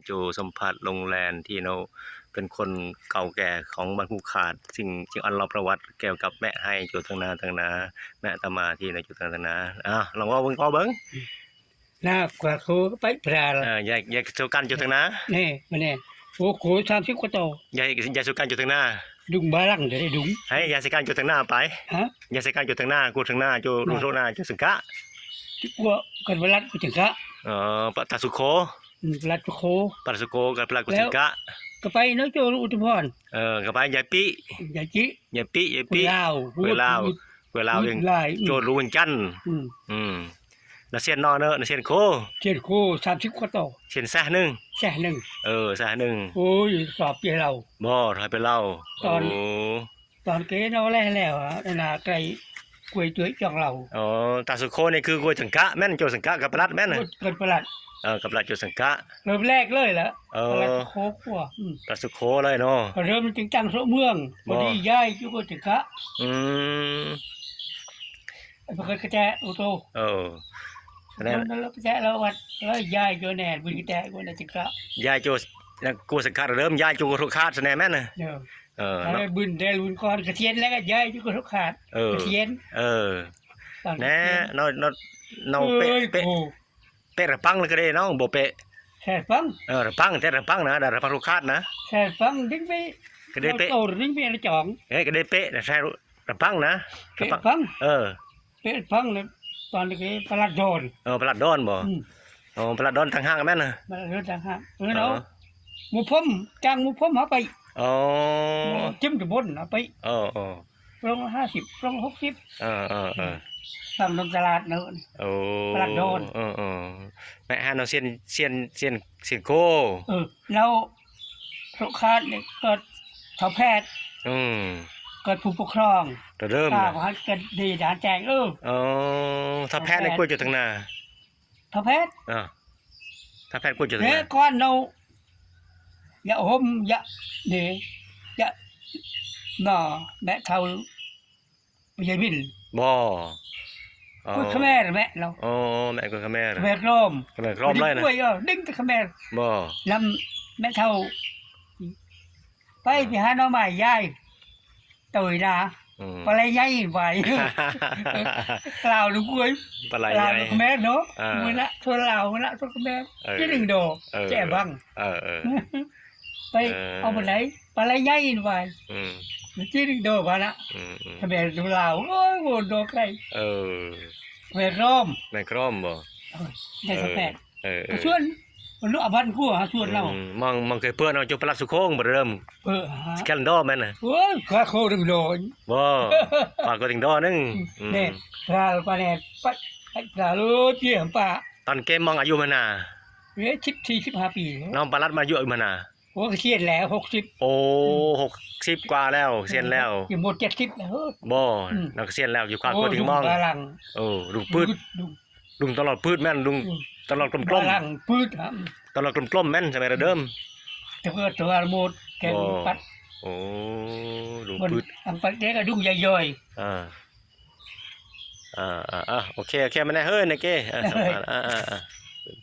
จูสัมผัสโรงแรมที่เราเป็นคนเก่าแก่ของบรรพุขาดสิ่งที่อันเราประวัติเกี่ยวกับแม่ให้จูทางนาแม่ตามาที่ในจูทางนาลองว่าเบิ่งก็เบิ่งน่ากว่าโคไปปลาอยากสุกันจูทางนานี่มาเนี่ยโอ้โห30กว่าโตอยากสุกันจูทางนาดุงบาลังจะได้ดุงให้อยากสุกันจูทางนาไปฮะอยากสุกันจูทางนากูทางนาจูลุงโซนาจูสึกะที่กลัวกันวลัดกูจังกะปะตาสุโควลัดโคปะสุโคกับปลากุสึกะก็ไปเนาะโจอุทุพรก็ไปยายปิยายจิเวลายังโจรู้วันจันทร์แล้วเสียนนอเนอะเสียนโค30กว่าโตเสียนแซ่หนึ่งแซ่หนึ่งโอ้ยสอบเปียเราบ่ถอยไปเล่าตอนเก๋เนาแล้วน่ะไก่กล้วยตัวจังเราตาสุโคนี่คือกล้วยสังกะแม่นโจสังกะกับปลัดแม่นน่ะกับปลัดกับปลัดโจสังกะเริ่มแรกเลยล่ะปลัดโคกว่าตาสุโคเลยเนาะเริ่มจึงตั้งโซเมืองพอดีย้ายอยู่ก็จังกะพวกกระแจอุโตแล้วกระแจแล้ววัดแล้วย้ายโจแน่บุญกระแจกูน่ะจังกะย้ายโจกูสังกะเริ่มย้ายโจทุกขาดแน่แม่นน่ะแล้วบุญได้บุญก่อนกระเทียนแล้วก็ย้ายอยู่ก็ทุกขาดกระเทียนแน่เราเป๊ะระปังเลยก็ได้น้องบ่เป๊ะระปังระปังแต่ระปังนะระปังทุกขาดนะระปังดึงไปก็ได้เป๊ะโตดึงไปละจ่องก็ได้เป๊ะแต่ระปังนะระปังเป๊ะปังเลยตอนนี้ปลัดโดนปลัดโดนบ่ปลัดโดนทางห้างแม่นน่ะปลัดโดนทางห้างเนาะหมูพมจ้างหมูพมเอาไปจิ้มจะบนเอาไปลง50ลง60ตามตลาดเนอะปลัดโดนแม่ฮะเนาะเซียนโคแล้วทุกคาดเนี่ยก็ทัพแพทย์ก็ผู้ปกครองเริ่มก็ดีด่านแจงทัพแพทย์ในกล้วยจุดทางนาทัพแพทย์ทัพแพทย์กล้วยจุดทางนาแล้วก่อนเราอย่าห่มอย่าเนี่ยอย่าหน่อแม่เท่าไม่ใช่บินบ่กูขแม่แม่เราแม่กูขแม่แม่กรมเลยนะกล้วยดึงแต่ขแม่บ่นำแม่เท่าไปหาหน่อไม้ยายตุ๋ยนะปลายใหญ่ไหวกล่าวลูกกล้วยปลายใหญ่ขแม่เนาะมือละทั่วเรามือละทั่วขแม่ที่ดึงโดแจ่บังไปเอาไปไหนปลายใหญ่ไหวที่ดึงโดมาละขแม่ดูเราโอ้ยโหโดใครแม่กรมบ่ได้สักแปดชวนมันรู้อบันกู้ชวนเรามองเคยเพื่อนเอาจุปลักสุโค้งบ่เริ่มสแกนดอแม่น่ะโอ้ยข้าโคดึงโดนบ่ปากก็ดึงดอนึงเนี่ยปลาปลาเนี่ยปลาลูกเจี๊ยบปลาตอนเกมมองอายุมันน่ะ15 ปีน้องปลัดมาอายุมันน่ะโอ้เสียนแล้ว60โอ้60กว่าแล้วเสียนแล้วอยู่หมด70แล้วบ่นักเสียนแล้วอยู่ข้างคนถึงมองลุงปืดลุงตลอดปืดแม่นลุงตลอดกลมๆลังปืดตลอดกลมๆแม่นใช่มั้ยเดิมแต่เพิ่นตัวหมดแกปัดลุงปืดอันปัดเด็กก็ดุ้งใหญ่ๆโอเคมันได้เฮ้ยนะเก้